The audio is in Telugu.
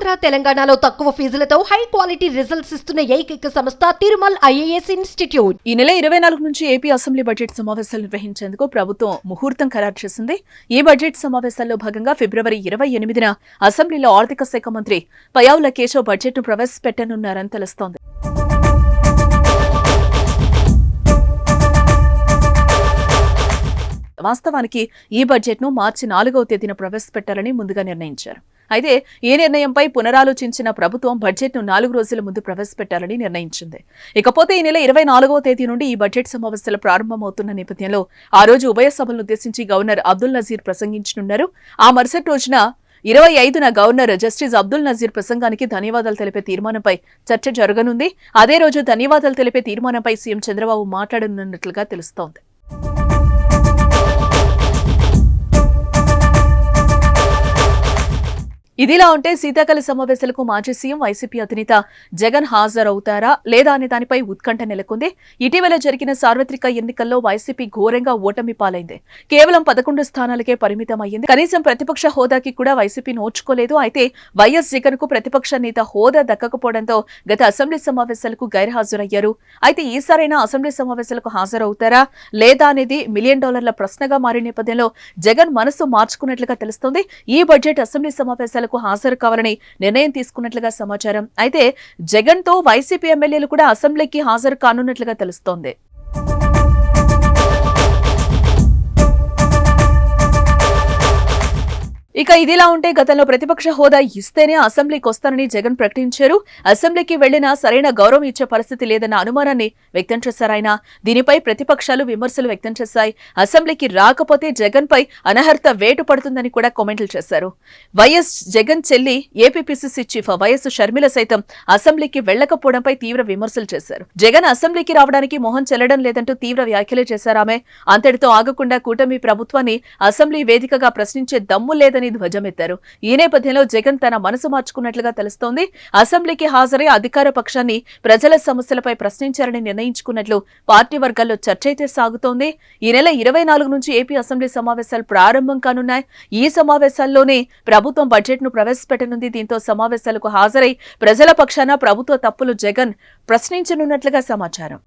ఆంధ్ర తెలంగాణలో తక్కువ ఫీజులతో హై క్వాలిటీ రిజల్ట్స్ ఇస్తున్న ఏకైక సంస్థ తిరుమల్ ఐఏఎస్ ఇన్స్టిట్యూట్. ఈ నెల 24 నుంచి ఏపీ అసెంబ్లీ బడ్జెట్ సమావేశాలు నిర్వహించేందుకు ప్రభుత్వం ముహూర్తం ఖరారు చేసింది. ఈ బడ్జెట్ సమావేశాల్లో భాగంగా ఫిబ్రవరి 28న అసెంబ్లీలో ఆర్థిక శాఖ మంత్రి పయ్యావుల కేశవ్ బడ్జెట్ను ప్రవేశపెట్టనున్నారని తెలుస్తోంది. వాస్తవానికి ఈ బడ్జెట్ను మార్చి 4వ తేదీన ప్రవేశపెట్టాలని ముందుగా నిర్ణయించారు. అయితే ఈ నిర్ణయంపై పునరాలోచించిన ప్రభుత్వం బడ్జెట్ను 4 రోజుల ముందు ప్రవేశపెట్టాలని నిర్ణయించింది. ఇకపోతే ఈ నెల 24వ తేదీ నుండి ఈ బడ్జెట్ సమావేశాలు ప్రారంభమవుతున్న నేపథ్యంలో ఆ రోజు ఉభయ సభలను ఉద్దేశించి గవర్నర్ అబ్దుల్ నజీర్ ప్రసంగించనున్నారు. ఆ మరుసటి రోజున 25న గవర్నర్ జస్టిస్ అబ్దుల్ నజీర్ ప్రసంగానికి ధన్యవాదాలు తెలిపే తీర్మానంపై చర్చ జరగనుంది. అదే రోజు ధన్యవాదాలు తెలిపే తీర్మానంపై సీఎం చంద్రబాబు మాట్లాడనున్నట్లుగా తెలుస్తోంది. ఇదిలా ఉంటే శీతాకాల సమావేశాలకు మాజీ సీఎం వైసీపీ అధినేత జగన్ హాజరవుతారా లేదా అనే దానిపై ఉత్కంఠ నెలకొంది. ఇటీవల జరిగిన సార్వత్రిక ఎన్నికల్లో వైసీపీ ఘోరంగా ఓటమి పాలైంది. కేవలం 11 స్థానాలకే పరిమితం అయ్యింది. కనీసం ప్రతిపక్ష హోదాకి కూడా వైసీపీ నోచుకోలేదు. అయితే వైఎస్ జగన్ కు ప్రతిపక్ష నేత హోదా దక్కకపోవడంతో గత అసెంబ్లీ సమావేశాలకు గైర్హాజరయ్యారు. అయితే ఈసారైనా అసెంబ్లీ సమావేశాలకు హాజరవుతారా లేదా అనేది $1 మిలియన్ ప్రశ్నగా మారిన నేపథ్యంలో జగన్ మనసు మార్చుకున్నట్లుగా తెలుస్తోంది. ఈ బడ్జెట్ అసెంబ్లీ సమావేశాలు హాజరు కావాలని నిర్ణయం తీసుకున్నట్లుగా సమాచారం. అయితే జగన్ తో వైసీపీ ఎమ్మెల్యేలు కూడా అసెంబ్లీకి హాజరు కానున్నట్లుగా తెలుస్తోంది. ఇక ఇదిలా ఉంటే గతంలో ప్రతిపక్ష హోదా ఇస్తేనే అసెంబ్లీకి వస్తానని జగన్ ప్రకటించారు. అసెంబ్లీకి వెళ్లినా సరైన గౌరవం ఇచ్చే పరిస్థితి లేదన్న అనుమానాన్ని వ్యక్తం చేశారాయన. దీనిపై ప్రతిపక్షాలు విమర్శలు వ్యక్తం చేశాయి. అసెంబ్లీకి రాకపోతే జగన్ పై అనర్హత వేటు పడుతుందని కూడా కామెంట్లు చేశారు. వైఎస్ జగన్ చెల్లి ఏపీపీసీసీ చీఫ్ వైఎస్ షర్మిల సైతం అసెంబ్లీకి వెళ్లకపోవడంపై తీవ్ర విమర్శలు చేశారు. జగన్ అసెంబ్లీకి రావడానికి మొహం చెల్లడం లేదంటూ తీవ్ర వ్యాఖ్యలు చేశారామె. అంతటితో ఆగకుండా కూటమి ప్రభుత్వాన్ని అసెంబ్లీ వేదికగా ప్రశ్నించే దమ్ము లేదని ధ్వజమెత్తారు. ఈ నేపథ్యంలో జగన్ తన మనసు మార్చుకున్నట్లుగా తెలుస్తోంది. అసెంబ్లీకి హాజరై అధికార పక్షాన్ని ప్రజల సమస్యలపై ప్రశ్నించారని నిర్ణయించుకున్నట్లు పార్టీ వర్గాల్లో చర్చ అయితే సాగుతోంది. ఈ నెల 24 నుంచి ఏపీ అసెంబ్లీ సమావేశాలు ప్రారంభం కానున్నాయి. ఈ సమావేశాల్లోనే ప్రభుత్వం బడ్జెట్ ను ప్రవేశపెట్టనుంది. దీంతో సమావేశాలకు హాజరై ప్రజల పక్షాన ప్రభుత్వ తప్పులు జగన్ ప్రశ్నించనున్నట్లుగా సమాచారం.